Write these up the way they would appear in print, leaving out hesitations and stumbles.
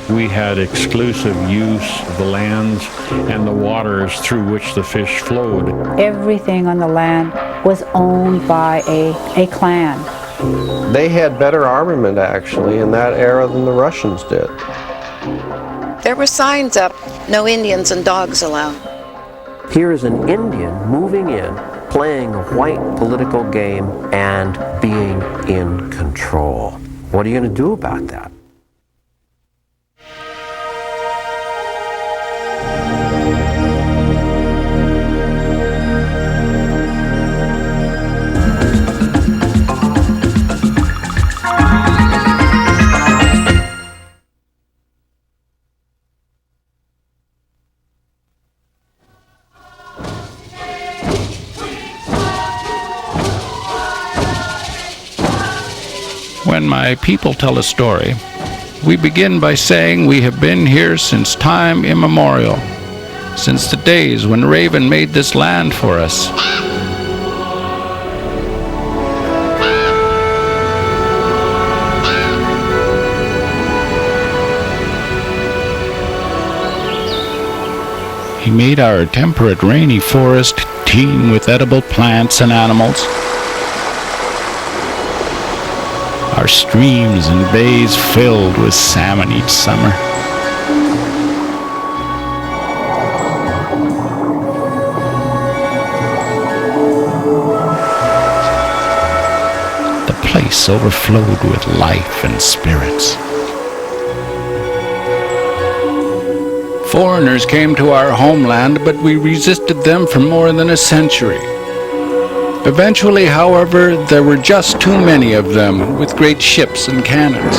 We had exclusive use of the lands and the waters through which the fish flowed. Everything on the land was owned by a clan. They had better armament, actually, in that era than the Russians did. There were signs up, no Indians and dogs allowed. Here is an Indian moving in, playing a white political game, and being in control. What are you going to do about that? When my people tell a story, we begin by saying we have been here since time immemorial, since the days when Raven made this land for us. He made our temperate rainy forest teem with edible plants and animals. Our streams and bays filled with salmon each summer. The place overflowed with life and spirits. Foreigners came to our homeland, but we resisted them for more than a century. Eventually, however, there were just too many of them, with great ships and cannons.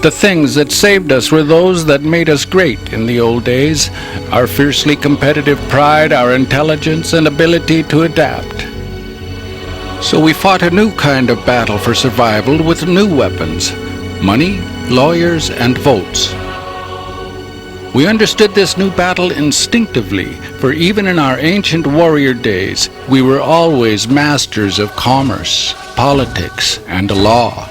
The things that saved us were those that made us great in the old days, our fiercely competitive pride, our intelligence, and ability to adapt. So we fought a new kind of battle for survival with new weapons: money, lawyers, and votes. We understood this new battle instinctively, for even in our ancient warrior days, we were always masters of commerce, politics, and law.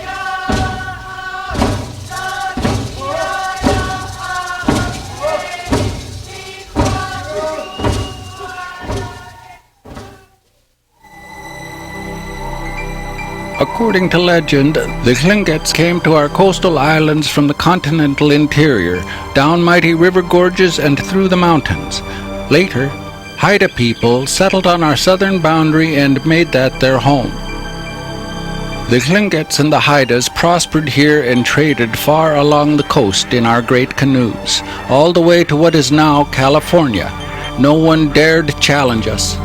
According to legend, the Tlingits came to our coastal islands from the continental interior, down mighty river gorges and through the mountains. Later, Haida people settled on our southern boundary and made that their home. The Tlingits and the Haidas prospered here and traded far along the coast in our great canoes, all the way to what is now California. No one dared challenge us.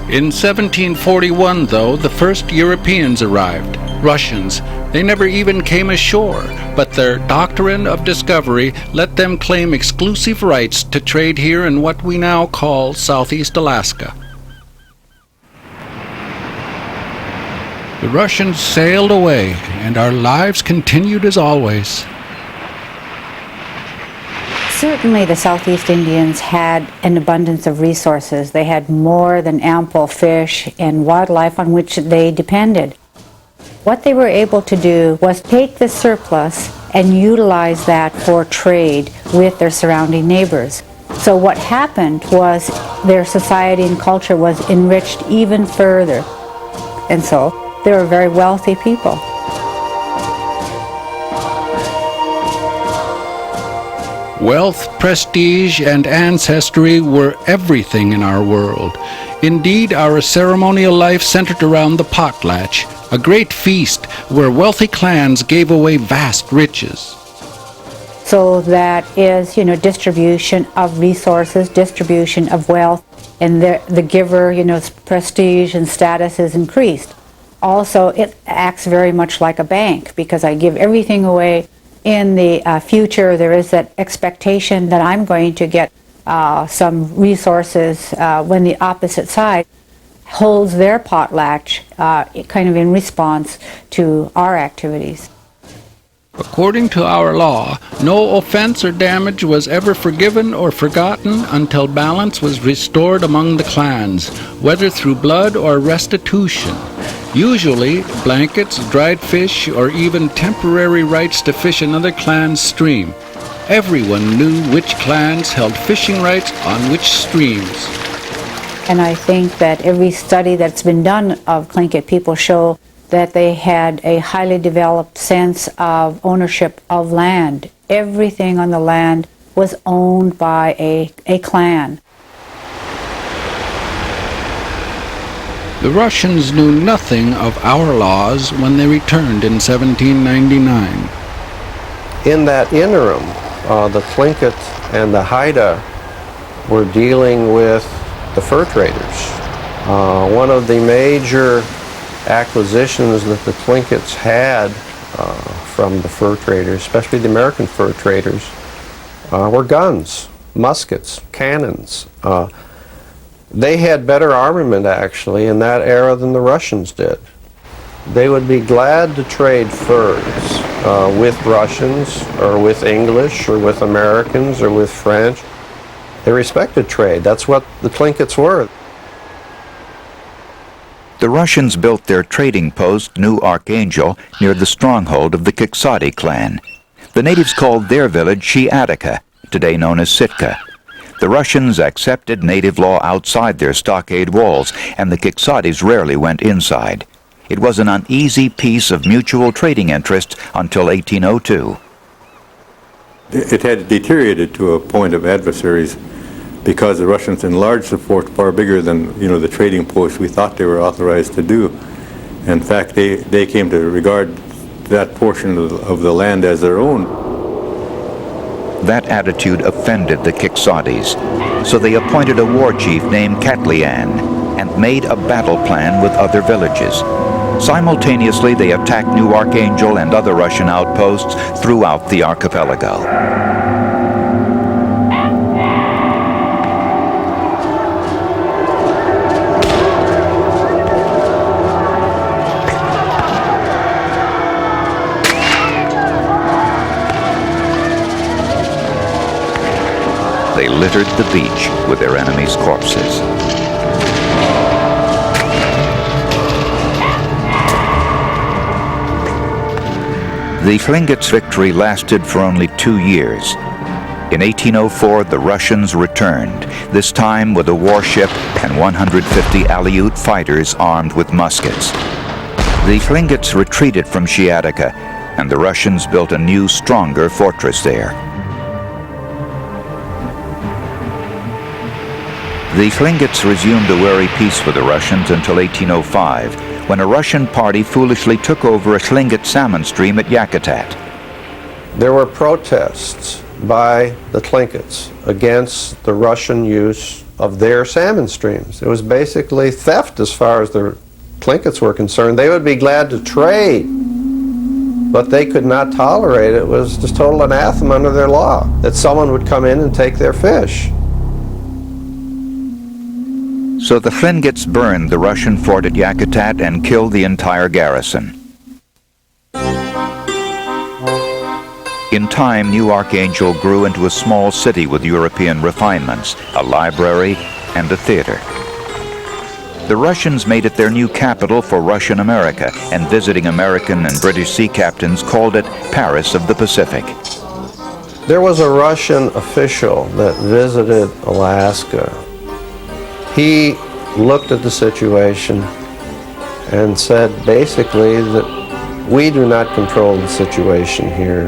In 1741, though, the first Europeans arrived, Russians. They never even came ashore, but their doctrine of discovery let them claim exclusive rights to trade here in what we now call Southeast Alaska. The Russians sailed away, and our lives continued as always. Certainly the Southeast Indians had an abundance of resources. They had more than ample fish and wildlife on which they depended. What they were able to do was take the surplus and utilize that for trade with their surrounding neighbors. So what happened was their society and culture was enriched even further. And so they were very wealthy people. Wealth, prestige, and ancestry were everything in our world. Indeed, our ceremonial life centered around the potlatch, a great feast where wealthy clans gave away vast riches. So that is, distribution of resources, distribution of wealth, and the giver, prestige and status is increased. Also, it acts very much like a bank because I give everything away. In the future, there is that expectation that I'm going to get some resources when the opposite side holds their potlatch kind of in response to our activities. According to our law, no offense or damage was ever forgiven or forgotten until balance was restored among the clans, whether through blood or restitution. Usually, blankets, dried fish, or even temporary rights to fish another clan's stream. Everyone knew which clans held fishing rights on which streams. And I think that every study that's been done of Tlingit people show that they had a highly developed sense of ownership of land. Everything on the land was owned by a clan. The Russians knew nothing of our laws when they returned in 1799. In that interim, the Tlingit and the Haida were dealing with the fur traders. One of the major acquisitions that the Tlingits had from the fur traders, especially the American fur traders, were guns, muskets, cannons. They had better armament actually in that era than the Russians did. They would be glad to trade furs with Russians or with English or with Americans or with French. They respected trade. That's what the Tlingits were. The Russians built their trading post, New Archangel, near the stronghold of the Kiksadi clan. The natives called their village Shiatika, today known as Sitka. The Russians accepted native law outside their stockade walls, and the Kiksadis rarely went inside. It was an uneasy peace of mutual trading interest until 1802. It had deteriorated to a point of adversaries because the Russians enlarged the fort far bigger than the trading post we thought they were authorized to do. In fact, they came to regard that portion of the land as their own. That attitude offended the Kiksadis, so they appointed a war chief named Katlian and made a battle plan with other villages. Simultaneously, they attacked New Archangel and other Russian outposts throughout the archipelago. They littered the beach with their enemies' corpses. The Tlingits' victory lasted for only 2 years. In 1804, the Russians returned, this time with a warship and 150 Aleut fighters armed with muskets. The Tlingits retreated from Shiatika, and the Russians built a new, stronger fortress there. The Tlingits resumed a wary peace with the Russians until 1805, when a Russian party foolishly took over a Tlingit salmon stream at Yakutat. There were protests by the Tlingits against the Russian use of their salmon streams. It was basically theft as far as the Tlingits were concerned. They would be glad to trade, but they could not tolerate it. It was just total anathema under their law that someone would come in and take their fish. So the Tlingits burned the Russian fort at Yakutat and killed the entire garrison. In time, New Archangel grew into a small city with European refinements, a library, and a theater. The Russians made it their new capital for Russian America, and visiting American and British sea captains called it Paris of the Pacific. There was a Russian official that visited Alaska. He looked at the situation and said basically that we do not control the situation here.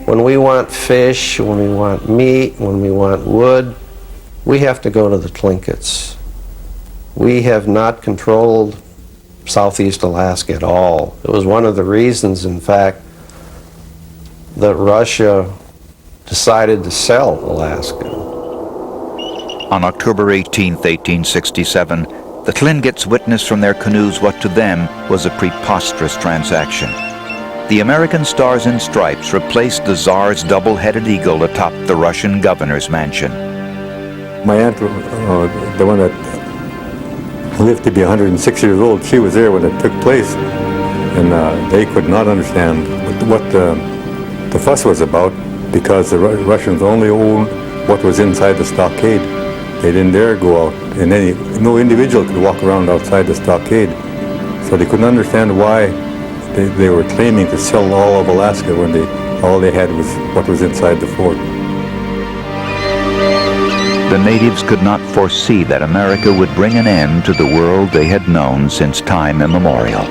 When we want fish, when we want meat, when we want wood, we have to go to the Tlingits. We have not controlled Southeast Alaska at all. It was one of the reasons, in fact, that Russia decided to sell Alaska. On October 18, 1867, the Tlingits witnessed from their canoes what to them was a preposterous transaction. The American Stars and Stripes replaced the Tsar's double-headed eagle atop the Russian governor's mansion. My aunt, the one that lived to be 106 years old, she was there when it took place, and they could not understand what the fuss was about, because the Russians only owned what was inside the stockade. They didn't dare go out, and no individual could walk around outside the stockade. So they couldn't understand why they were claiming to sell all of Alaska when all they had was what was inside the fort. The natives could not foresee that America would bring an end to the world they had known since time immemorial.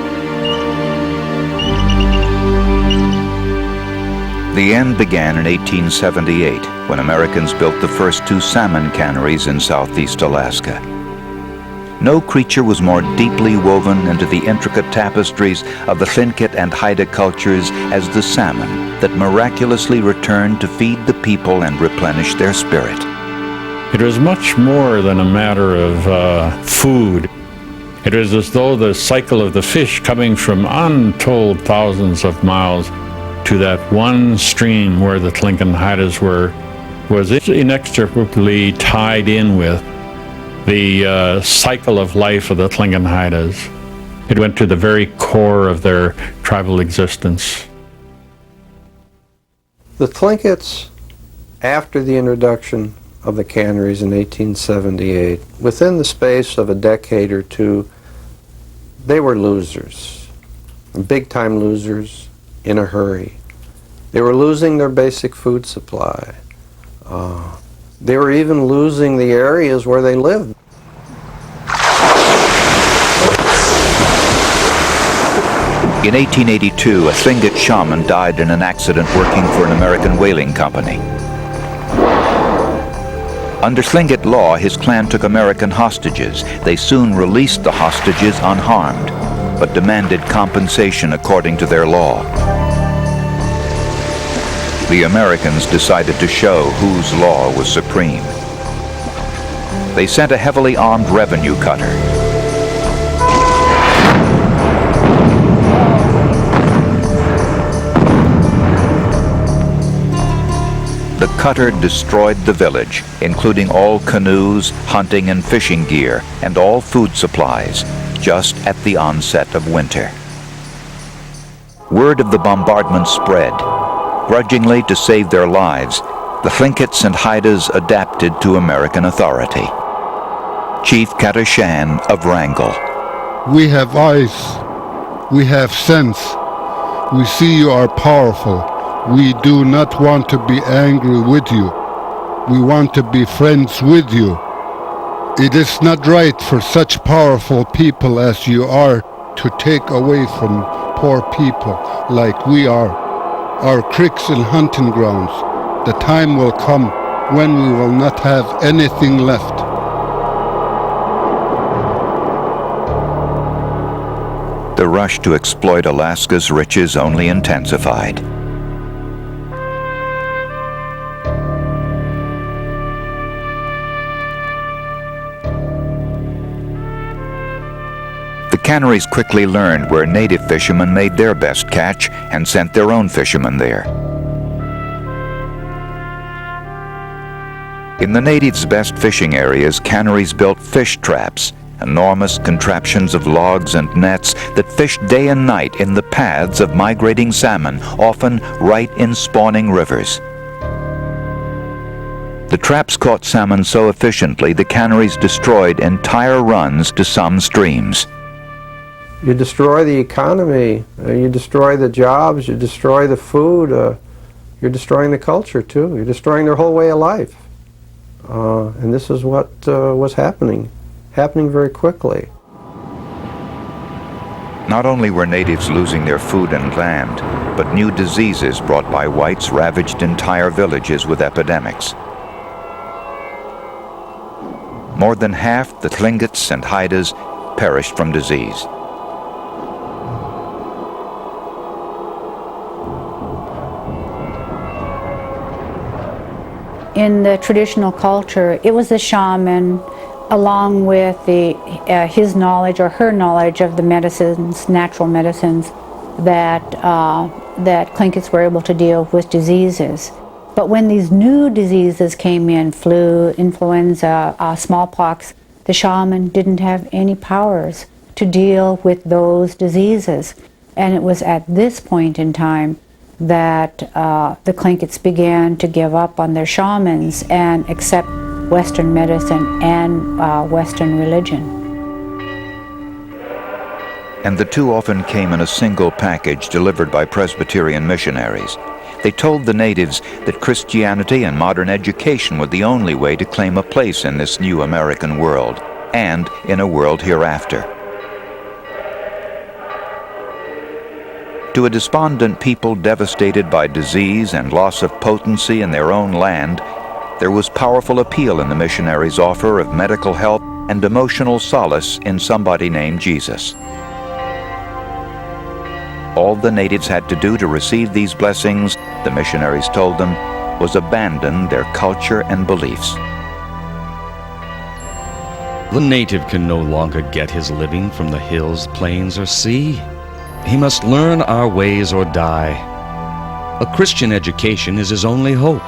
The end began in 1878, when Americans built the first 2 salmon canneries in southeast Alaska. No creature was more deeply woven into the intricate tapestries of the Tlingit and Haida cultures as the salmon that miraculously returned to feed the people and replenish their spirit. It was much more than a matter of food. It was as though the cycle of the fish coming from untold thousands of miles to that one stream where the Tlingit and Haidas were was inextricably tied in with the cycle of life of the Tlingit and Haidas. It went to the very core of their tribal existence. The Tlingits, after the introduction of the canneries in 1878, within the space of a decade or two, they were losers, big-time losers in a hurry. They were losing their basic food supply. They were even losing the areas where they lived. In 1882, a Tlingit shaman died in an accident working for an American whaling company. Under Tlingit law, his clan took American hostages. They soon released the hostages unharmed, but demanded compensation according to their law. The Americans decided to show whose law was supreme. They sent a heavily armed revenue cutter. The cutter destroyed the village, including all canoes, hunting and fishing gear, and all food supplies, just at the onset of winter. Word of the bombardment spread. Grudgingly to save their lives, the Tlingits and Haidas adapted to American authority. Chief Katashan of Wrangell. We have eyes. We have sense. We see you are powerful. We do not want to be angry with you. We want to be friends with you. It is not right for such powerful people as you are to take away from poor people like we are. Our creeks and hunting grounds. The time will come when we will not have anything left. The rush to exploit Alaska's riches only intensified. The canneries quickly learned where native fishermen made their best catch and sent their own fishermen there. In the natives' best fishing areas, canneries built fish traps, enormous contraptions of logs and nets that fished day and night in the paths of migrating salmon, often right in spawning rivers. The traps caught salmon so efficiently the canneries destroyed entire runs to some streams. You destroy the economy, you destroy the jobs, you destroy the food, you're destroying the culture too. You're destroying their whole way of life. And this is what was happening very quickly. Not only were natives losing their food and land, but new diseases brought by whites ravaged entire villages with epidemics. More than half the Tlingits and Haidas perished from disease. In the traditional culture, it was the shaman, along with his knowledge or her knowledge of the medicines, natural medicines, that Tlingits were able to deal with diseases. But when these new diseases came in, flu, influenza, smallpox, the shaman didn't have any powers to deal with those diseases. And it was at this point in time that the Tlingits began to give up on their shamans and accept Western medicine and Western religion. and the two often came in a single package delivered by Presbyterian missionaries. They told the natives that Christianity and modern education were the only way to claim a place in this new American world, and in a world hereafter. To a despondent people devastated by disease and loss of potency in their own land, there was powerful appeal in the missionaries' offer of medical help and emotional solace in somebody named Jesus. All the natives had to do to receive these blessings, the missionaries told them, was abandon their culture and beliefs. The native can no longer get his living from the hills, plains, or sea. He must learn our ways or die. A Christian education is his only hope.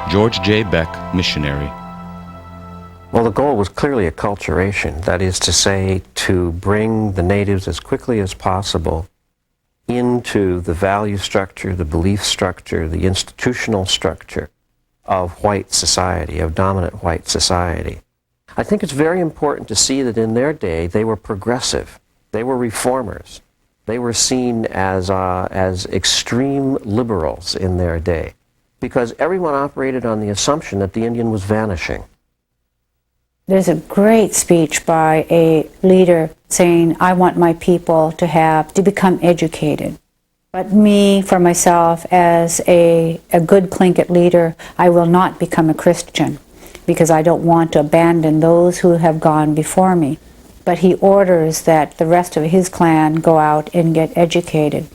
George J. Beck, missionary. Well, the goal was clearly acculturation, that is to say, to bring the natives as quickly as possible into the value structure, the belief structure, the institutional structure of white society, of dominant white society. I think it's very important to see that in their day they were progressive, they were reformers, they were seen as extreme liberals in their day, because everyone operated on the assumption that the Indian was vanishing. There's a great speech by a leader saying, I want my people to become educated. But me, for myself, as a good Tlingit leader, I will not become a Christian because I don't want to abandon those who have gone before me. But he orders that the rest of his clan go out and get educated.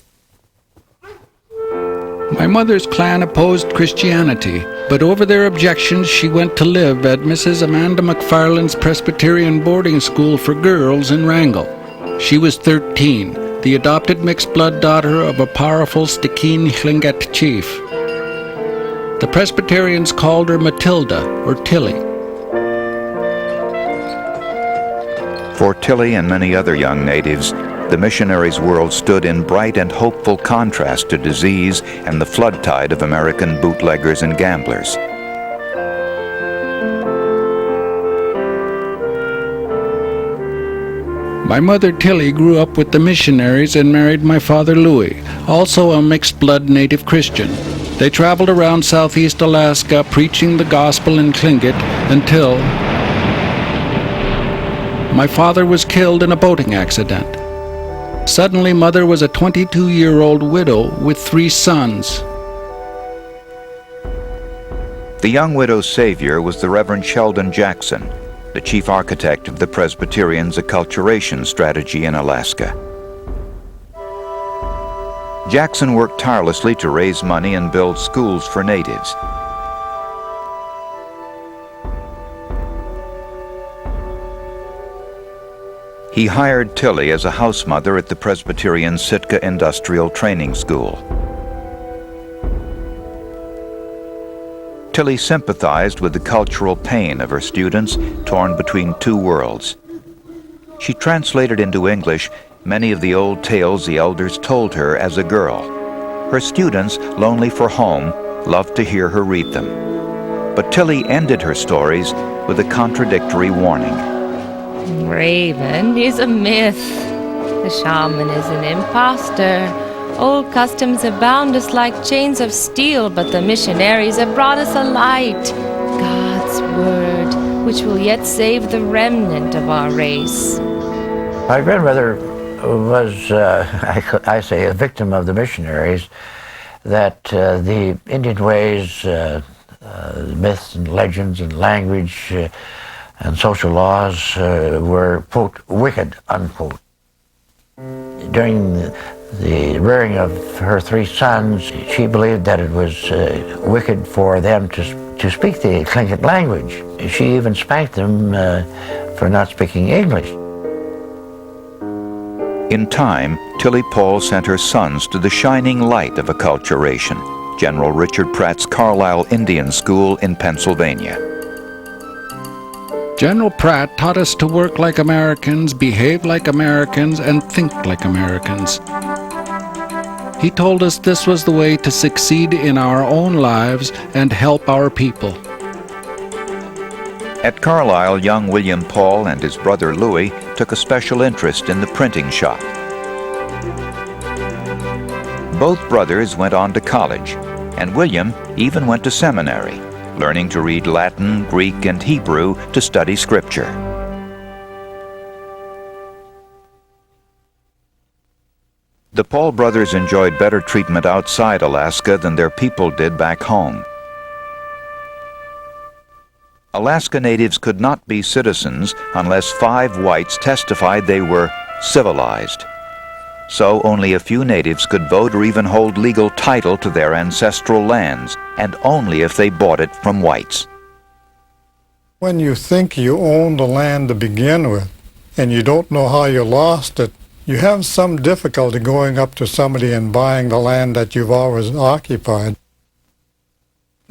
My mother's clan opposed Christianity, but over their objections she went to live at Mrs. Amanda McFarland's Presbyterian boarding school for girls in Wrangell. She was 13, the adopted mixed-blood daughter of a powerful Stikine Tlingit chief. The Presbyterians called her Matilda, or Tilly. For Tilly and many other young natives, the missionaries' world stood in bright and hopeful contrast to disease and the flood tide of American bootleggers and gamblers. My mother Tilly grew up with the missionaries and married my father Louis, also a mixed-blood native Christian. They traveled around southeast Alaska preaching the gospel in Tlingit until my father was killed in a boating accident. Suddenly, Mother was a 22-year-old widow with 3 sons. The young widow's savior was the Reverend Sheldon Jackson, the chief architect of the Presbyterians' acculturation strategy in Alaska. Jackson worked tirelessly to raise money and build schools for natives. He hired Tilly as a house mother at the Presbyterian Sitka Industrial Training School. Tilly sympathized with the cultural pain of her students torn between two worlds. She translated into English many of the old tales the elders told her as a girl. Her students, lonely for home, loved to hear her read them. But Tilly ended her stories with a contradictory warning. Raven is a myth. The shaman is an impostor. Old customs have bound us like chains of steel, but the missionaries have brought us a light, God's word, which will yet save the remnant of our race. My grandmother was, I say, a victim of the missionaries, that the Indian ways, myths and legends and language and social laws were, quote, wicked, unquote. During the rearing of her 3 sons, she believed that it was wicked for them to speak the Tlingit language. She even spanked them for not speaking English. In time, Tilly Paul sent her sons to the shining light of acculturation, General Richard Pratt's Carlisle Indian School in Pennsylvania. General Pratt taught us to work like Americans, behave like Americans, and think like Americans. He told us this was the way to succeed in our own lives and help our people. At Carlisle, young William Paul and his brother Louis took a special interest in the printing shop. Both brothers went on to college, and William even went to seminary, learning to read Latin, Greek, and Hebrew to study Scripture. The Paul brothers enjoyed better treatment outside Alaska than their people did back home. Alaska natives could not be citizens unless 5 whites testified they were civilized. So only a few natives could vote or even hold legal title to their ancestral lands, and only if they bought it from whites. When you think you own the land to begin with, and you don't know how you lost it, you have some difficulty going up to somebody and buying the land that you've always occupied.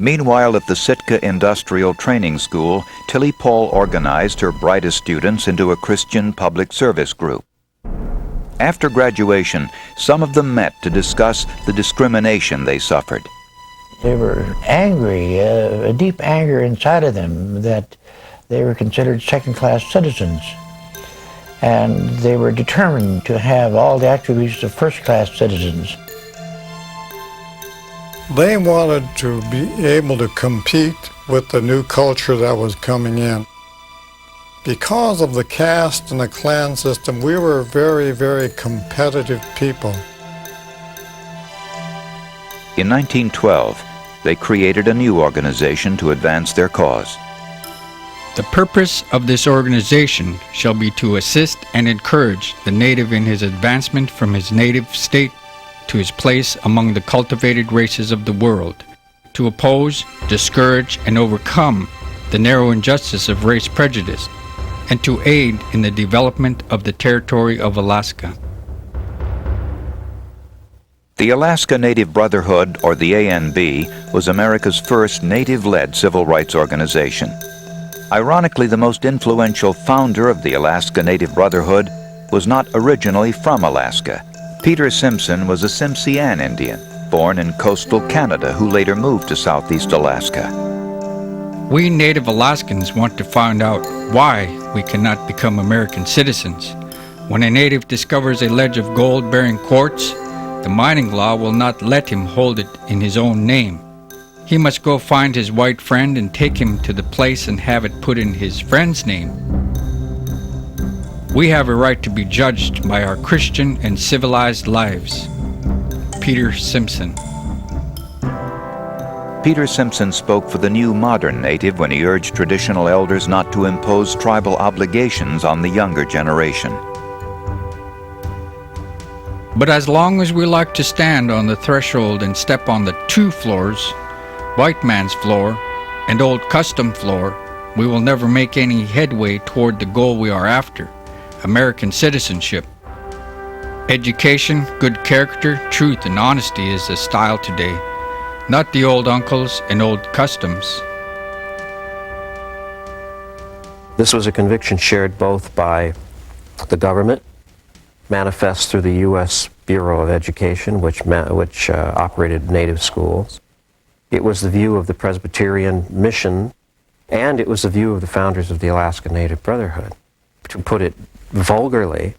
Meanwhile, at the Sitka Industrial Training School, Tilly Paul organized her brightest students into a Christian public service group. After graduation, some of them met to discuss the discrimination they suffered. They were angry, a deep anger inside of them that they were considered second-class citizens. And they were determined to have all the attributes of first-class citizens. They wanted to be able to compete with the new culture that was coming in. Because of the caste and the clan system, we were very, very competitive people. In 1912, they created a new organization to advance their cause. The purpose of this organization shall be to assist and encourage the native in his advancement from his native state to his place among the cultivated races of the world, to oppose, discourage, and overcome the narrow injustice of race prejudice, and to aid in the development of the territory of Alaska. The Alaska Native Brotherhood, or the ANB, was America's first native-led civil rights organization. Ironically, the most influential founder of the Alaska Native Brotherhood was not originally from Alaska. Peter Simpson was a Tsimshian Indian, born in coastal Canada, who later moved to southeast Alaska. We Native Alaskans want to find out why we cannot become American citizens. When a native discovers a ledge of gold bearing quartz, the mining law will not let him hold it in his own name. He must go find his white friend and take him to the place and have it put in his friend's name. We have a right to be judged by our Christian and civilized lives. Peter Simpson. Peter Simpson spoke for the new modern native when he urged traditional elders not to impose tribal obligations on the younger generation. But as long as we like to stand on the threshold and step on the 2 floors, white man's floor and old custom floor, we will never make any headway toward the goal we are after, American citizenship. Education, good character, truth, and honesty is the style today, not the old uncles and old customs. This was a conviction shared both by the government, manifest through the U.S. Bureau of Education, which operated native schools. It was the view of the Presbyterian mission, and it was the view of the founders of the Alaska Native Brotherhood. To put it vulgarly,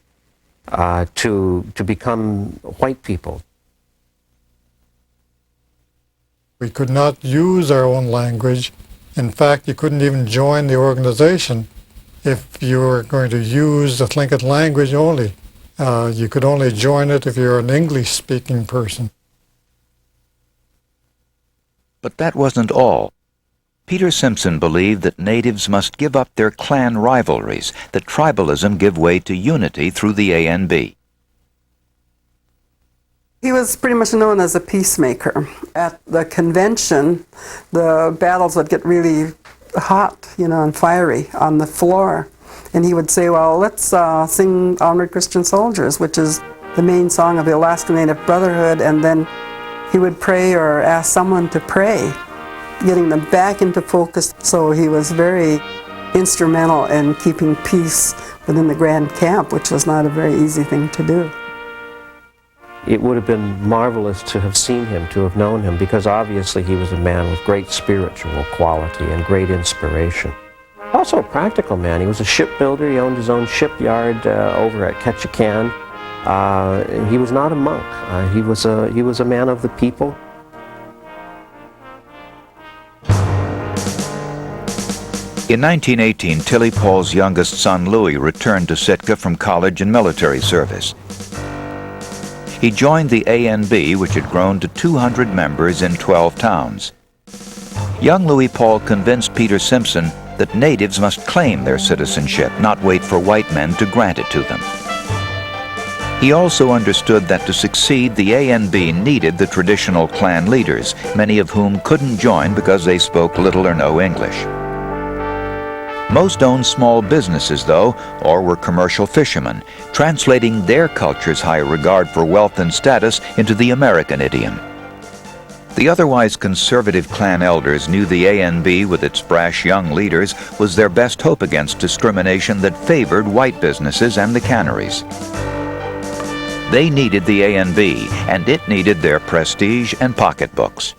to become white people. We could not use our own language. In fact, you couldn't even join the organization if you were going to use the Tlingit language only. You could only join it if you're an English-speaking person. But that wasn't all. Peter Simpson believed that natives must give up their clan rivalries, that tribalism give way to unity through the ANB. He was pretty much known as a peacemaker. At the convention, the battles would get really hot, and fiery on the floor. And he would say, well, let's sing Onward Christian Soldiers, which is the main song of the Alaska Native Brotherhood, and then he would pray or ask someone to pray, getting them back into focus. So he was very instrumental in keeping peace within the Grand Camp, which was not a very easy thing to do. It would have been marvelous to have seen him, to have known him, because obviously he was a man with great spiritual quality and great inspiration. Also a practical man. He was a shipbuilder. He owned his own shipyard over at Ketchikan. He was not a monk. He was a man of the people. In 1918, Tilly Paul's youngest son, Louis, returned to Sitka from college and military service. He joined the ANB, which had grown to 200 members in 12 towns. Young Louis Paul convinced Peter Simpson that natives must claim their citizenship, not wait for white men to grant it to them. He also understood that to succeed, the ANB needed the traditional clan leaders, many of whom couldn't join because they spoke little or no English. Most owned small businesses, though, or were commercial fishermen, translating their culture's high regard for wealth and status into the American idiom. The otherwise conservative clan elders knew the ANB, with its brash young leaders, was their best hope against discrimination that favored white businesses and the canneries. They needed the ANB, and it needed their prestige and pocketbooks.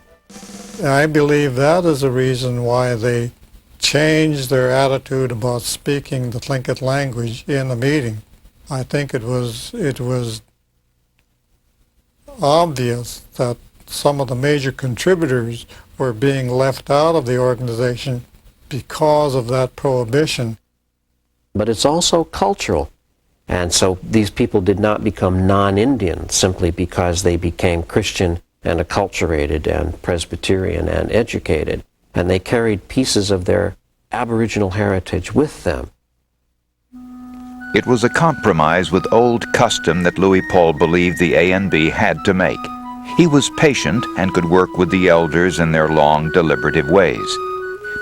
I believe that is the reason why they changed their attitude about speaking the Tlingit language in the meeting. I think it was obvious that some of the major contributors were being left out of the organization because of that prohibition. But it's also cultural. And so these people did not become non-Indian simply because they became Christian and acculturated and Presbyterian and educated. And they carried pieces of their Aboriginal heritage with them. It was a compromise with old custom that Louis Paul believed the ANB had to make. He was patient and could work with the elders in their long, deliberative ways.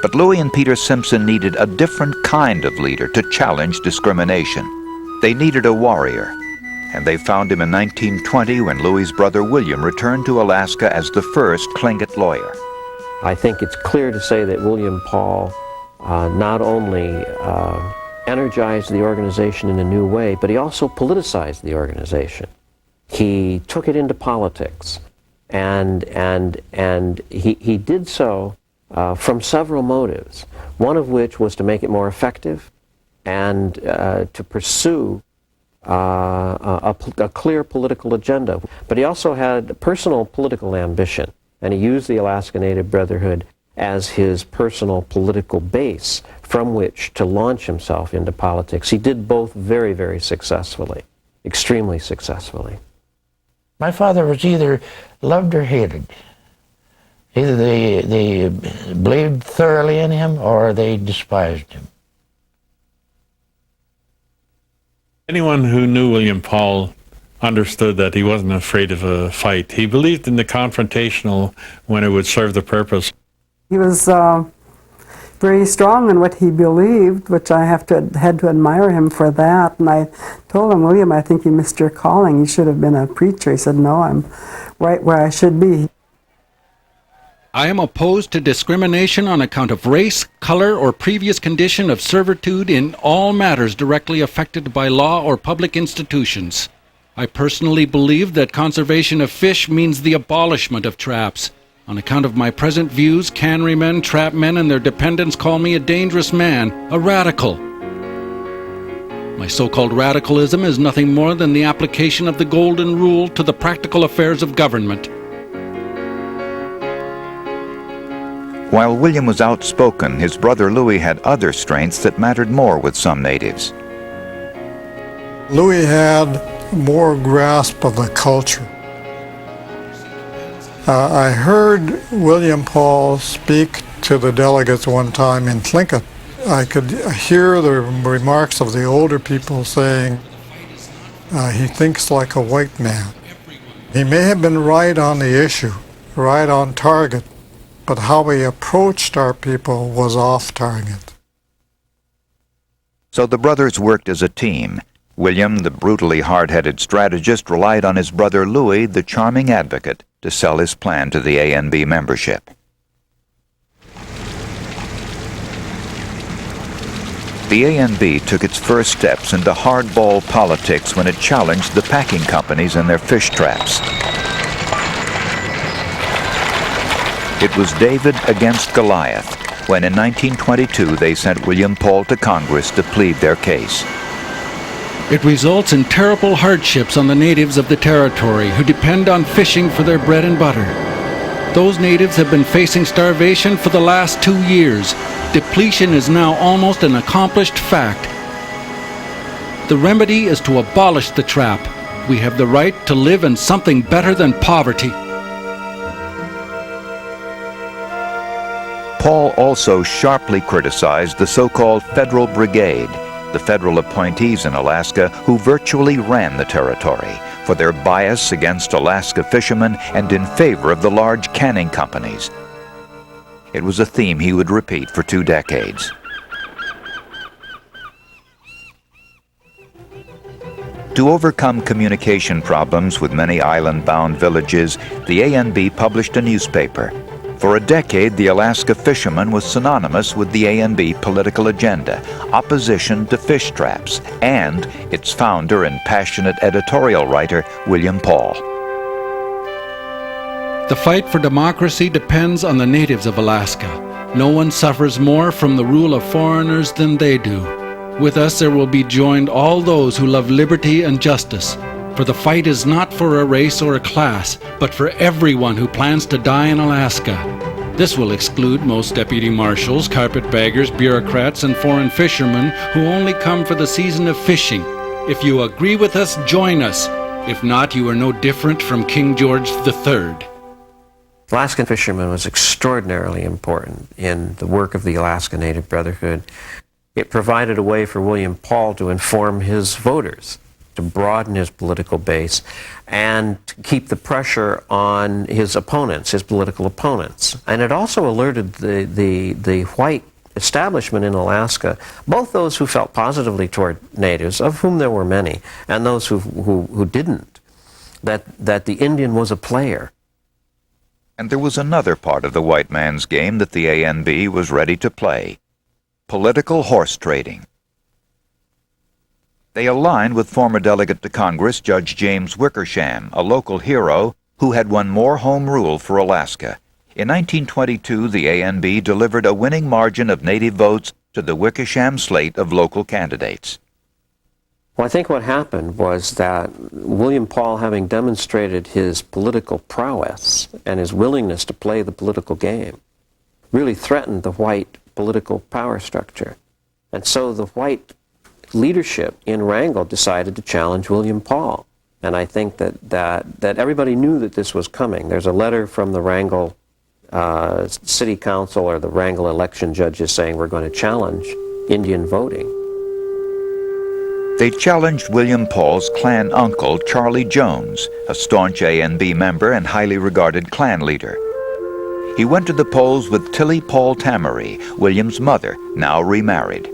But Louis and Peter Simpson needed a different kind of leader to challenge discrimination. They needed a warrior, and they found him in 1920 when Louis's brother William returned to Alaska as the first Tlingit lawyer. I think it's clear to say that William Paul not only energized the organization in a new way, but he also politicized the organization. He took it into politics, and he did so from several motives, one of which was to make it more effective and to pursue a clear political agenda. But he also had personal political ambition, and he used the Alaska Native Brotherhood as his personal political base from which to launch himself into politics. He did both very, very successfully, extremely successfully. My father was either loved or hated. Either they believed thoroughly in him or they despised him. Anyone who knew William Paul understood that he wasn't afraid of a fight. He believed in the confrontational when it would serve the purpose. He was very strong in what he believed, which I had to admire him for that. And I told him, William, I think you missed your calling. You should have been a preacher. He said, no, I'm right where I should be. I am opposed to discrimination on account of race, color, or previous condition of servitude in all matters directly affected by law or public institutions. I personally believe that conservation of fish means the abolishment of traps. On account of my present views, cannerymen, trapmen, and their dependents call me a dangerous man, a radical. My so-called radicalism is nothing more than the application of the Golden Rule to the practical affairs of government. While William was outspoken, his brother Louis had other strengths that mattered more with some natives. Louis had more grasp of the culture. I heard William Paul speak to the delegates one time in Tlingit. I could hear the remarks of the older people saying, he thinks like a white man. He may have been right on the issue, right on target, but how he approached our people was off target. So the brothers worked as a team. William, the brutally hard-headed strategist, relied on his brother Louis, the charming advocate, to sell his plan to the ANB membership. The ANB took its first steps into hardball politics when it challenged the packing companies and their fish traps. It was David against Goliath when in 1922 they sent William Paul to Congress to plead their case. It results in terrible hardships on the natives of the territory who depend on fishing for their bread and butter. Those natives have been facing starvation for the last 2 years. Depletion is now almost an accomplished fact. The remedy is to abolish the trap. We have the right to live in something better than poverty. Paul also sharply criticized the so-called Federal Brigade, the federal appointees in Alaska who virtually ran the territory, for their bias against Alaska fishermen and in favor of the large canning companies. It was a theme he would repeat for 2 decades. To overcome communication problems with many island-bound villages, the ANB published a newspaper. For a decade, the Alaska fisherman was synonymous with the ANB political agenda, opposition to fish traps, and its founder and passionate editorial writer, William Paul. The fight for democracy depends on the natives of Alaska. No one suffers more from the rule of foreigners than they do. With us there will be joined all those who love liberty and justice. For the fight is not for a race or a class, but for everyone who plans to die in Alaska. This will exclude most deputy marshals, carpetbaggers, bureaucrats, and foreign fishermen who only come for the season of fishing. If you agree with us, join us. If not, you are no different from King George III. Alaskan fishermen was extraordinarily important in the work of the Alaska Native Brotherhood. It provided a way for William Paul to inform his voters, to broaden his political base, and to keep the pressure on his opponents, his political opponents. And it also alerted the white establishment in Alaska, both those who felt positively toward natives, of whom there were many, and those who didn't, that the Indian was a player. And there was another part of the white man's game that the ANB was ready to play: political horse trading. They aligned with former delegate to Congress Judge James Wickersham, a local hero who had won more home rule for Alaska. In 1922, the ANB delivered a winning margin of native votes to the Wickersham slate of local candidates. Well, I think what happened was that William Paul, having demonstrated his political prowess and his willingness to play the political game, really threatened the white political power structure. And so the white leadership in Wrangell decided to challenge William Paul. And I think that everybody knew that this was coming. There's a letter from the Wrangell City Council or the Wrangell election judges saying we're going to challenge Indian voting. They challenged William Paul's clan uncle, Charlie Jones, a staunch ANB member and highly regarded clan leader. He went to the polls with Tilly Paul Tamery, William's mother, now remarried.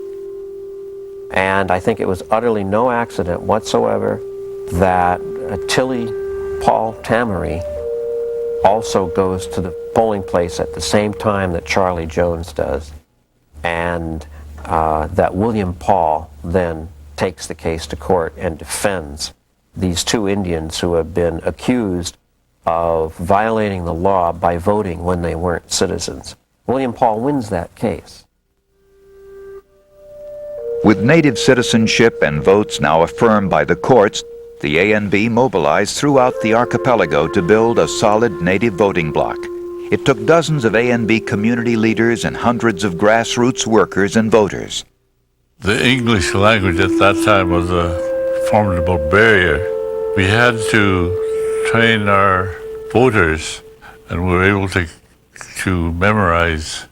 And I think it was utterly no accident whatsoever that Tilly Paul Tamery also goes to the polling place at the same time that Charlie Jones does, and that William Paul then takes the case to court and defends these two Indians who have been accused of violating the law by voting when they weren't citizens. William Paul wins that case. With native citizenship and votes now affirmed by the courts, the ANB mobilized throughout the archipelago to build a solid native voting bloc. It took dozens of ANB community leaders and hundreds of grassroots workers and voters. The English language at that time was a formidable barrier. We had to train our voters, and we were able to memorize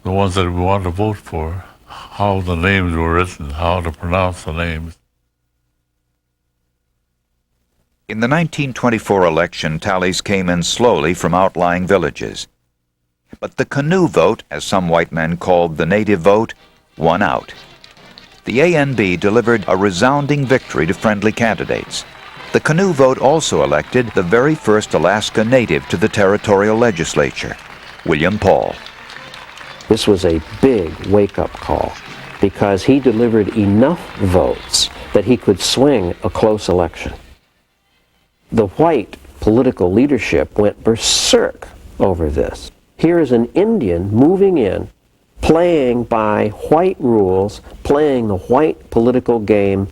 the ones that we wanted to vote for, how the names were written, how to pronounce the names. In the 1924 election, tallies came in slowly from outlying villages. But the canoe vote, as some white men called the native vote, won out. The ANB delivered a resounding victory to friendly candidates. The canoe vote also elected the very first Alaska native to the territorial legislature, William Paul. This was a big wake-up call because he delivered enough votes that he could swing a close election. The white political leadership went berserk over this. Here is an Indian moving in, playing by white rules, playing the white political game,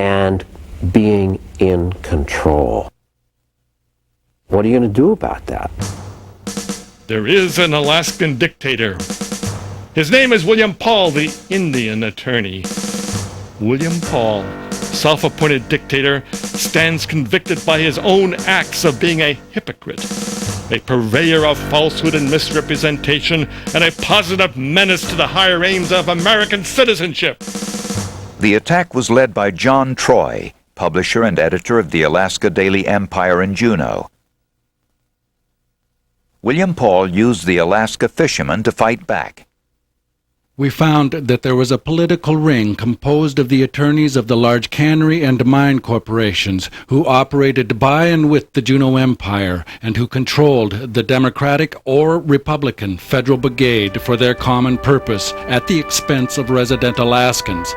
and being in control. What are you going to do about that? There is an Alaskan dictator. His name is William Paul, the Indian attorney. William Paul, self-appointed dictator, stands convicted by his own acts of being a hypocrite, a purveyor of falsehood and misrepresentation, and a positive menace to the higher aims of American citizenship. The attack was led by John Troy, publisher and editor of the Alaska Daily Empire in Juneau. William Paul used the Alaska fishermen to fight back. We found that there was a political ring composed of the attorneys of the large cannery and mine corporations who operated by and with the Juneau Empire and who controlled the Democratic or Republican federal brigade for their common purpose at the expense of resident Alaskans.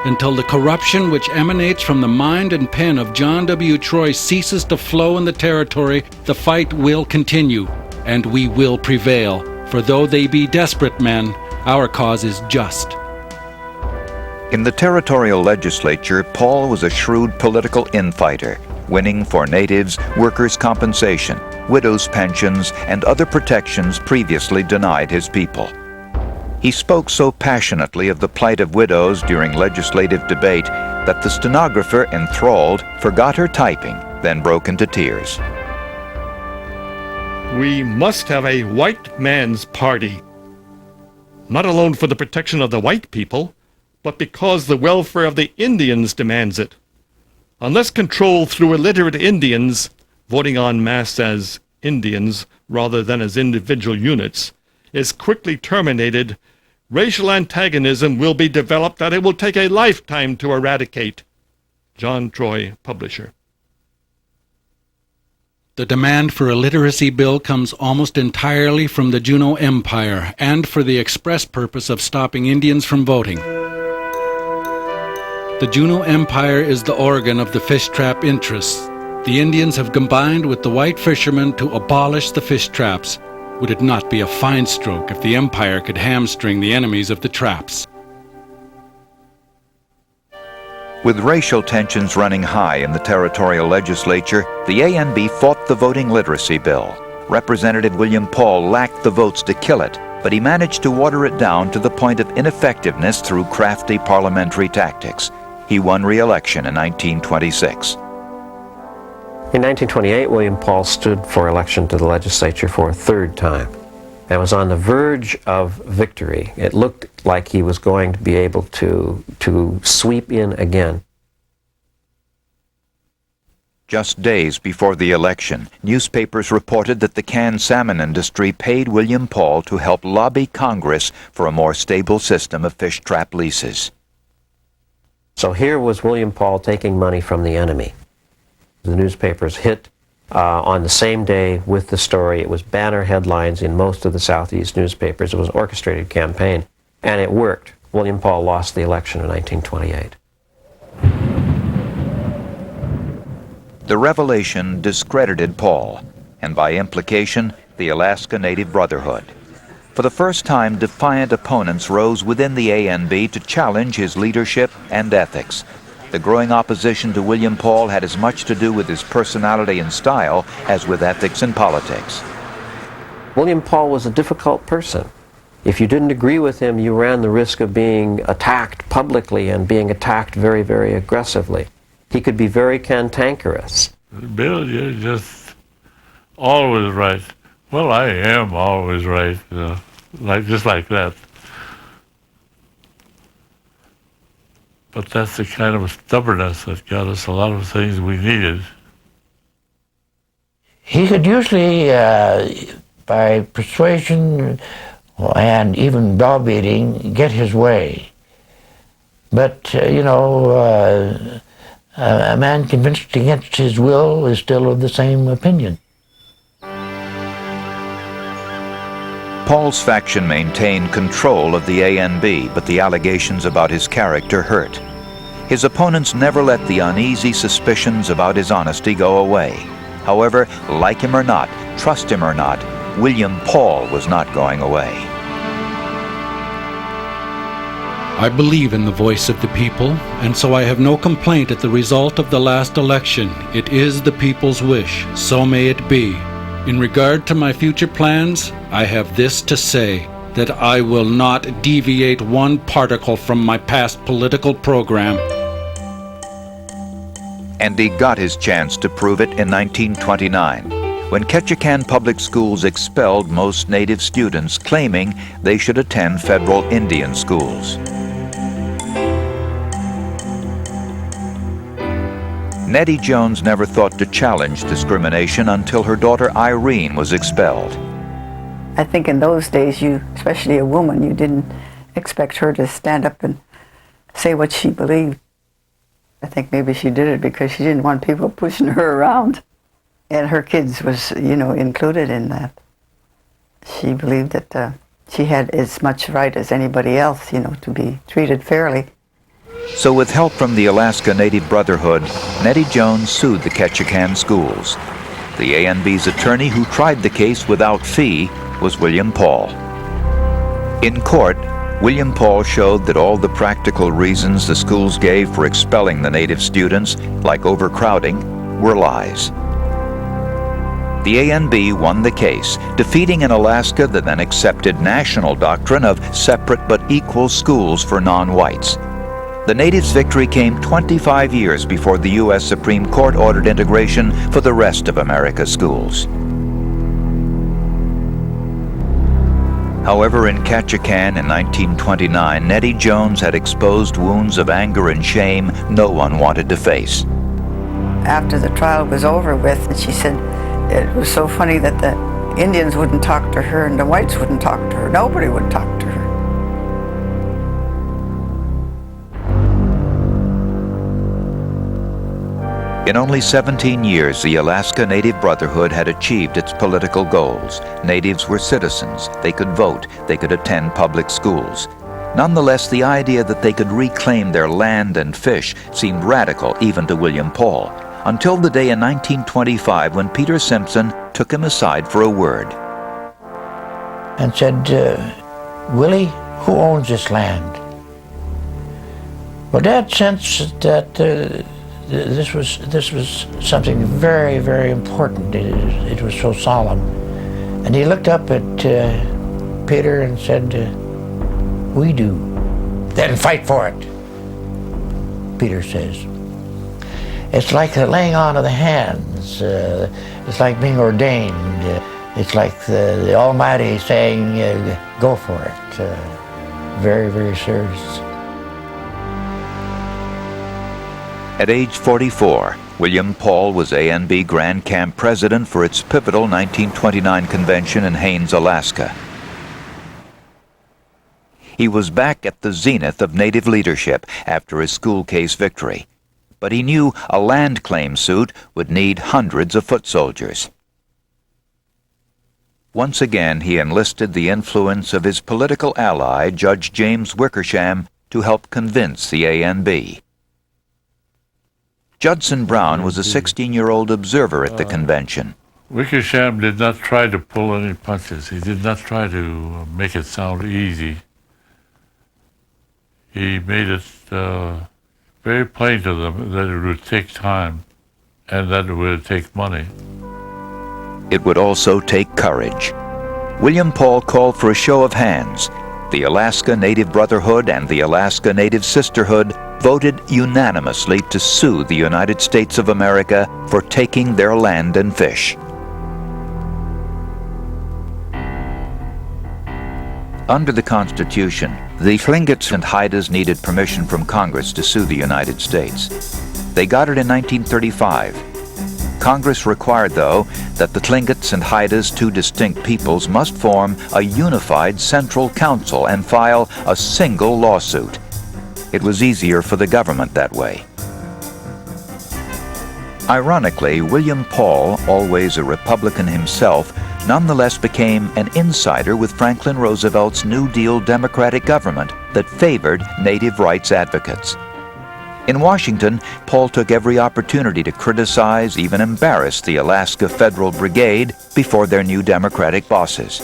Until the corruption which emanates from the mind and pen of John W. Troy ceases to flow in the territory, the fight will continue, and we will prevail. For though they be desperate men, our cause is just. In the territorial legislature, Paul was a shrewd political infighter, winning for natives workers' compensation, widows' pensions, and other protections previously denied his people. He spoke so passionately of the plight of widows during legislative debate that the stenographer, enthralled, forgot her typing, then broke into tears. We must have a white man's party. Not alone for the protection of the white people, but because the welfare of the Indians demands it. Unless controlled through illiterate Indians, voting en masse as Indians rather than as individual units, is quickly terminated, racial antagonism will be developed that it will take a lifetime to eradicate. John Troy, publisher. The demand for a literacy bill comes almost entirely from the Juneau Empire and for the express purpose of stopping Indians from voting. The Juneau Empire is the organ of the fish trap interests. The Indians have combined with the white fishermen to abolish the fish traps. Would it not be a fine stroke if the empire could hamstring the enemies of the traps? With racial tensions running high in the territorial legislature, the ANB fought the voting literacy bill. Representative William Paul lacked the votes to kill it, but he managed to water it down to the point of ineffectiveness through crafty parliamentary tactics. He won re-election in 1926. In 1928, William Paul stood for election to the legislature for a third time and was on the verge of victory. It looked like he was going to be able to sweep in again. Just days before the election, newspapers reported that the canned salmon industry paid William Paul to help lobby Congress for a more stable system of fish trap leases. So here was William Paul taking money from the enemy. The newspapers hit on the same day with the story. It was banner headlines in most of the Southeast newspapers. It was an orchestrated campaign, and it worked. William Paul lost the election in 1928. The revelation discredited Paul, and by implication, the Alaska Native Brotherhood. For the first time, defiant opponents rose within the ANB to challenge his leadership and ethics. The growing opposition to William Paul had as much to do with his personality and style as with ethics and politics. William Paul was a difficult person. If you didn't agree with him, you ran the risk of being attacked publicly and being attacked very, very aggressively. He could be very cantankerous. Bill, you're just always right. Well, I am always right, just like that. But that's the kind of stubbornness that got us a lot of things we needed. He could usually, by persuasion and even browbeating, get his way. But, a man convinced against his will is still of the same opinion. Paul's faction maintained control of the ANB, but the allegations about his character hurt. His opponents never let the uneasy suspicions about his honesty go away. However, like him or not, trust him or not, William Paul was not going away. I believe in the voice of the people, and so I have no complaint at the result of the last election. It is the people's wish. So may it be. In regard to my future plans, I have this to say, that I will not deviate one particle from my past political program. And he got his chance to prove it in 1929, when Ketchikan Public Schools expelled most Native students, claiming they should attend federal Indian schools. Nettie Jones never thought to challenge discrimination until her daughter Irene was expelled. I think in those days, especially a woman, you didn't expect her to stand up and say what she believed. I think maybe she did it because she didn't want people pushing her around. And her kids was, included in that. She believed that she had as much right as anybody else, to be treated fairly. So with help from the Alaska Native Brotherhood, Nettie Jones sued the Ketchikan schools. The ANB's attorney who tried the case without fee was William Paul. In court, William Paul showed that all the practical reasons the schools gave for expelling the Native students, like overcrowding, were lies. The ANB won the case, defeating in Alaska the then accepted national doctrine of separate but equal schools for non-whites. The Natives' victory came 25 years before the U.S. Supreme Court ordered integration for the rest of America's schools. However, in Ketchikan in 1929, Nettie Jones had exposed wounds of anger and shame no one wanted to face. After the trial was over with, she said it was so funny that the Indians wouldn't talk to her and the whites wouldn't talk to her. Nobody would talk to her. In only 17 years, the Alaska Native Brotherhood had achieved its political goals. Natives were citizens, they could vote, they could attend public schools. Nonetheless, the idea that they could reclaim their land and fish seemed radical even to William Paul, until the day in 1925 when Peter Simpson took him aside for a word. And said, Willie, who owns this land? Well, Dad sensed that this was something very, very important. It was so solemn. And he looked up at Peter and said, we do. Then fight for it, Peter says. It's like the laying on of the hands. It's like being ordained. It's like the Almighty saying, go for it. Very, very serious. At age 44, William Paul was ANB Grand Camp president for its pivotal 1929 convention in Haines, Alaska. He was back at the zenith of Native leadership after his school case victory, but he knew a land claim suit would need hundreds of foot soldiers. Once again, he enlisted the influence of his political ally, Judge James Wickersham, to help convince the ANB. Judson Brown was a 16-year-old observer at the convention. Wickersham did not try to pull any punches. He did not try to make it sound easy. He made it very plain to them that it would take time and that it would take money. It would also take courage. William Paul called for a show of hands. The Alaska Native Brotherhood and the Alaska Native Sisterhood voted unanimously to sue the United States of America for taking their land and fish. Under the Constitution, the Tlingits and Haidas needed permission from Congress to sue the United States. They got it in 1935. Congress required, though, that the Tlingits and Haidas, two distinct peoples, must form a unified central council and file a single lawsuit. It was easier for the government that way. Ironically, William Paul, always a Republican himself, nonetheless became an insider with Franklin Roosevelt's New Deal Democratic government that favored native rights advocates. In Washington, Paul took every opportunity to criticize, even embarrass the Alaska Federal Brigade before their new Democratic bosses.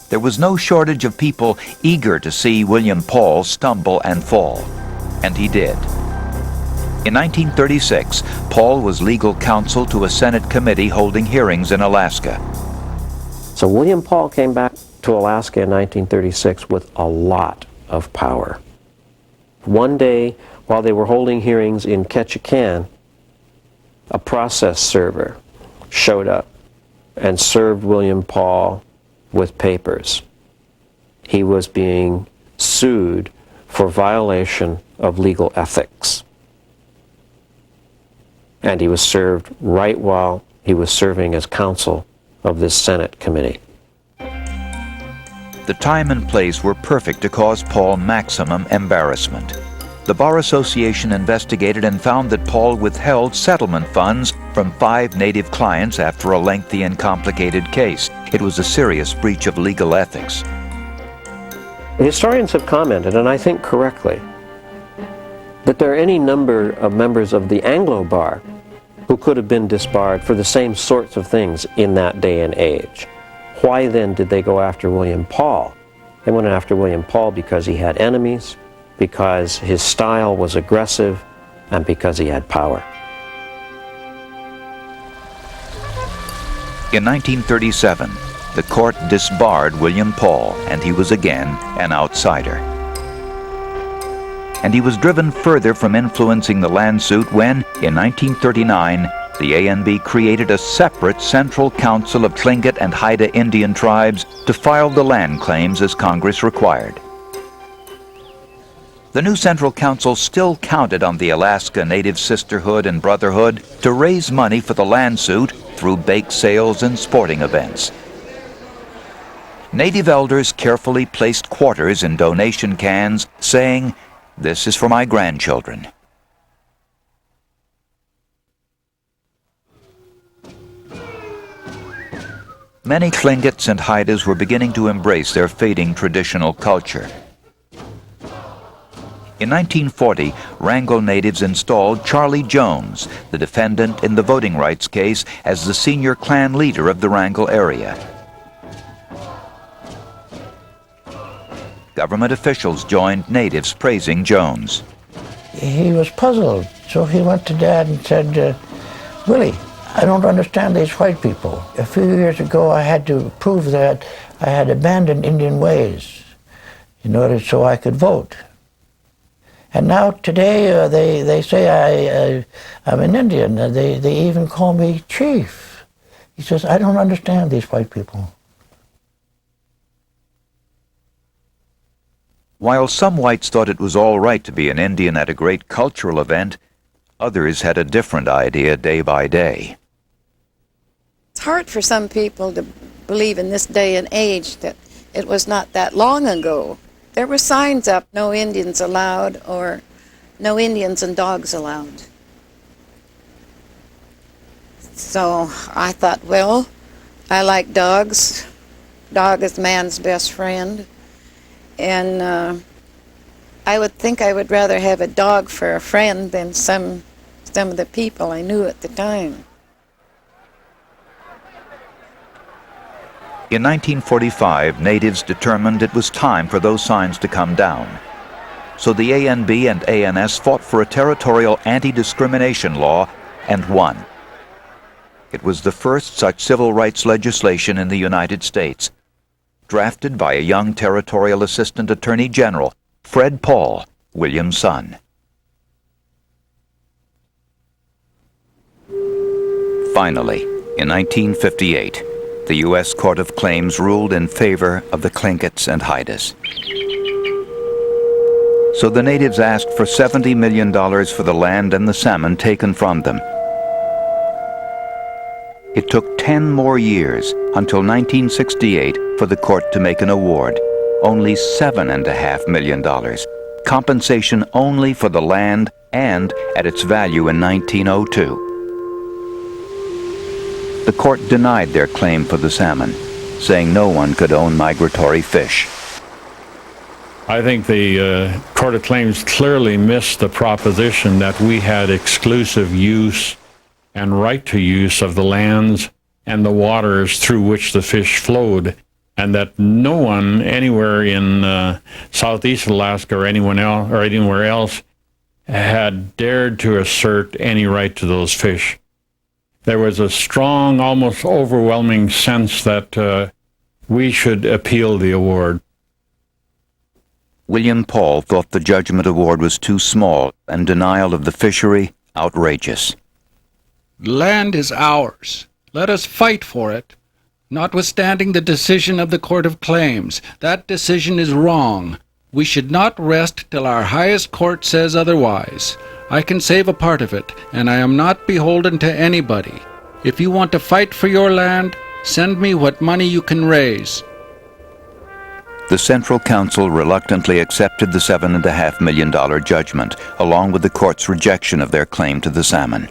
there was no shortage of people eager to see William Paul stumble and fall. And he did. In 1936, Paul was legal counsel to a Senate committee holding hearings in Alaska. So William Paul came back to Alaska in 1936 with a lot of power. One day, while they were holding hearings in Ketchikan, a process server showed up and served William Paul with papers. He was being sued for violation of legal ethics. And he was served right while he was serving as counsel of this Senate committee. The time and place were perfect to cause Paul maximum embarrassment. The Bar Association investigated and found that Paul withheld settlement funds from 5 Native clients after a lengthy and complicated case. It was a serious breach of legal ethics. Historians have commented, and I think correctly, that there are any number of members of the Anglo Bar who could have been disbarred for the same sorts of things in that day and age. Why then did they go after William Paul? They went after William Paul because he had enemies, because his style was aggressive, and because he had power. In 1937, the court disbarred William Paul, and he was again an outsider. And he was driven further from influencing the land suit when, in 1939, the ANB created a separate Central Council of Tlingit and Haida Indian tribes to file the land claims as Congress required. The new Central Council still counted on the Alaska Native Sisterhood and Brotherhood to raise money for the land suit through bake sales and sporting events. Native elders carefully placed quarters in donation cans, saying, "This is for my grandchildren." Many Tlingits and Haidas were beginning to embrace their fading traditional culture. In 1940, Wrangell natives installed Charlie Jones, the defendant in the voting rights case, as the senior clan leader of the Wrangell area. Government officials joined natives praising Jones. He was puzzled, so he went to Dad and said, "Willie, I don't understand these white people. A few years ago I had to prove that I had abandoned Indian ways in order so I could vote. And now today they say I'm an Indian. They even call me chief." He says, "I don't understand these white people." While some whites thought it was all right to be an Indian at a great cultural event, others had a different idea day by day. It's hard for some people to believe in this day and age that it was not that long ago. There were signs up, "No Indians allowed," or "No Indians and dogs allowed." So I thought, well, I like dogs. Dog is man's best friend. And I would think I would rather have a dog for a friend than some of the people I knew at the time. In 1945, natives determined it was time for those signs to come down. So the ANB and ANS fought for a territorial anti-discrimination law and won. It was the first such civil rights legislation in the United States, drafted by a young territorial assistant attorney general, Fred Paul, William's son. Finally, in 1958, the U.S. Court of Claims ruled in favor of the Tlingits and Haidas. So the natives asked for $70 million for the land and the salmon taken from them. It took 10 more years, until 1968, for the court to make an award. Only $7.5 million. Compensation only for the land and at its value in 1902. The court denied their claim for the salmon, saying no one could own migratory fish. I think the Court of Claims clearly missed the proposition that we had exclusive use and right to use of the lands and the waters through which the fish flowed, and that no one anywhere in southeast Alaska or anyone else or anywhere else had dared to assert any right to those fish. There was a strong, almost overwhelming sense that we should appeal the award. William Paul thought the judgment award was too small and denial of the fishery outrageous. Land is ours. Let us fight for it. Notwithstanding the decision of the Court of Claims, that decision is wrong. We should not rest till our highest court says otherwise. I can save a part of it, and I am not beholden to anybody. If you want to fight for your land, send me what money you can raise. The Central Council reluctantly accepted the $7.5 million judgment, along with the court's rejection of their claim to the salmon.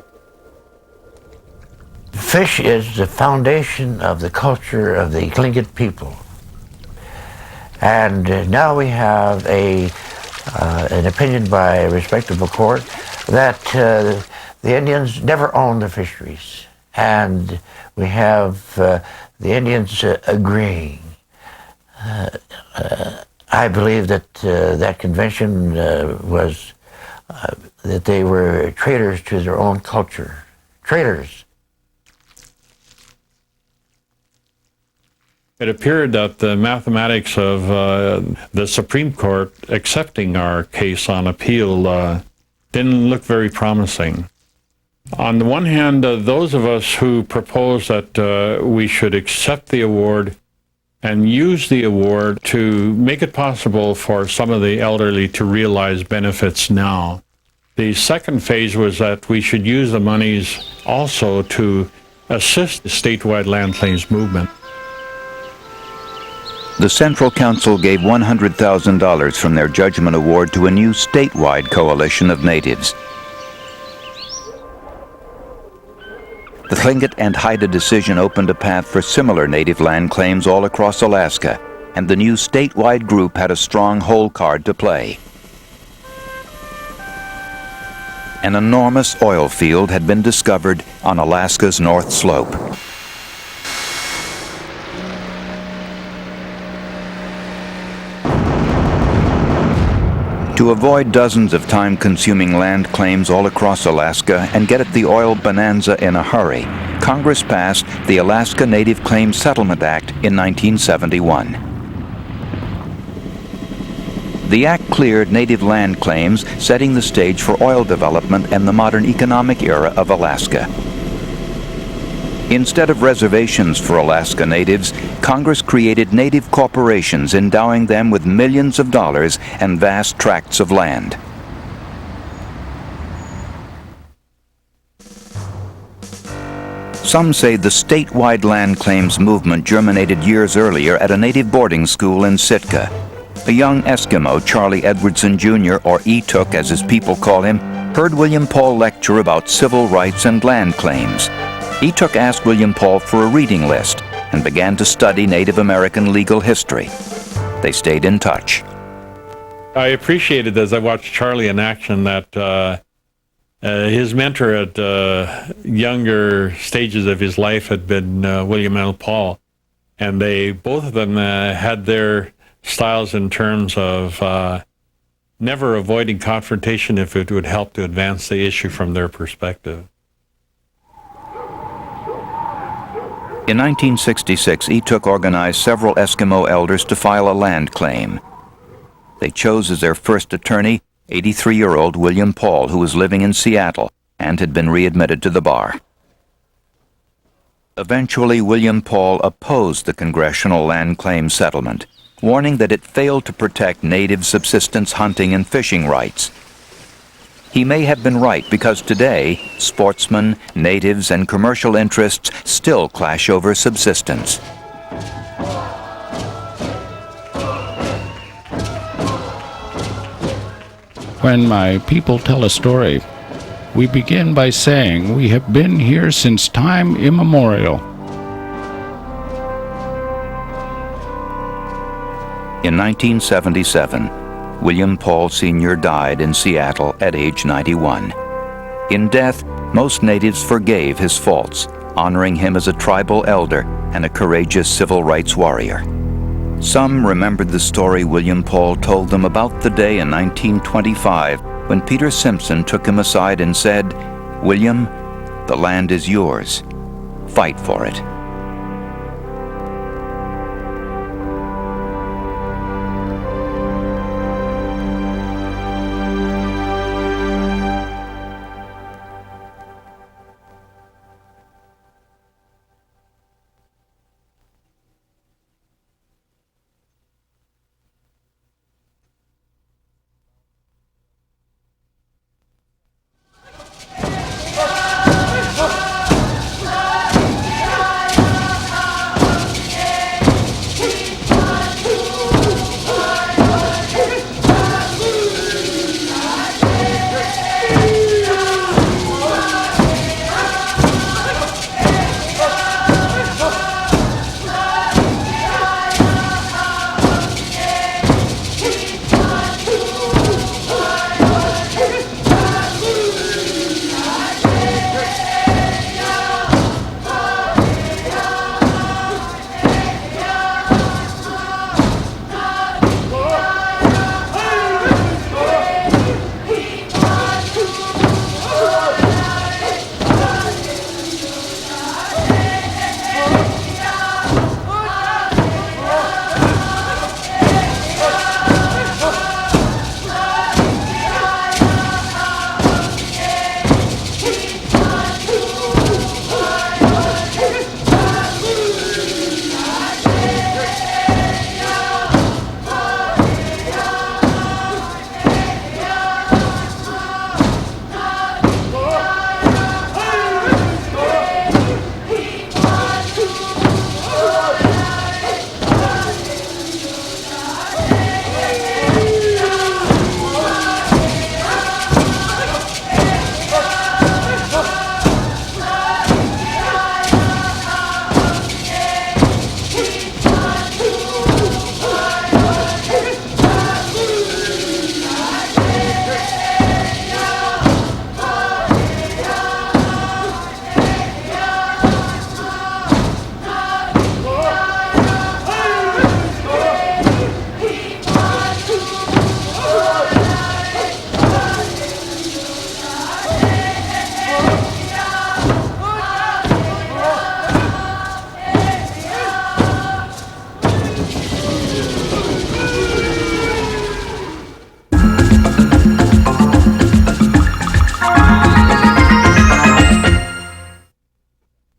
Fish is the foundation of the culture of the Tlingit people. And now we have an opinion by a respectable court that the Indians never owned the fisheries. And we have the Indians agreeing. I believe that that convention was that they were traitors to their own culture. Traitors. It appeared that the mathematics of the Supreme Court accepting our case on appeal didn't look very promising. On the one hand, those of us who proposed that we should accept the award and use the award to make it possible for some of the elderly to realize benefits now. The second phase was that we should use the monies also to assist the statewide land claims movement. The Central Council gave $100,000 from their judgment award to a new statewide coalition of natives. The Tlingit and Haida decision opened a path for similar native land claims all across Alaska, and the new statewide group had a strong hold card to play. An enormous oil field had been discovered on Alaska's North Slope. To avoid dozens of time-consuming land claims all across Alaska and get at the oil bonanza in a hurry, Congress passed the Alaska Native Claims Settlement Act in 1971. The act cleared native land claims, setting the stage for oil development and the modern economic era of Alaska. Instead of reservations for Alaska natives, Congress created native corporations, endowing them with millions of dollars and vast tracts of land. Some say the statewide land claims movement germinated years earlier at a native boarding school in Sitka. A young Eskimo, Charlie Edwardson Jr., or Etuk as his people call him, heard William Paul lecture about civil rights and land claims. Etuk asked William Paul for a reading list and began to study Native American legal history. They stayed in touch. I appreciated as I watched Charlie in action that his mentor at younger stages of his life had been William L. Paul, and they both of them had their styles in terms of never avoiding confrontation if it would help to advance the issue from their perspective. In 1966, Etuk organized several Eskimo elders to file a land claim. They chose as their first attorney 83-year-old William Paul, who was living in Seattle and had been readmitted to the bar. Eventually, William Paul opposed the congressional land claim settlement, warning that it failed to protect native subsistence hunting and fishing rights. He may have been right, because today, sportsmen, natives, and commercial interests still clash over subsistence. When my people tell a story, we begin by saying we have been here since time immemorial. In 1977, William Paul Sr. died in Seattle at age 91. In death, most natives forgave his faults, honoring him as a tribal elder and a courageous civil rights warrior. Some remembered the story William Paul told them about the day in 1925 when Peter Simpson took him aside and said, "William, the land is yours. Fight for it."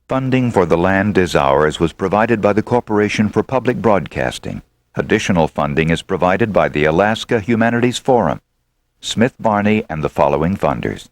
Funding for The Land Is Ours was provided by the Corporation for Public Broadcasting. Additional funding is provided by the Alaska Humanities Forum, Smith Barney, and the following funders.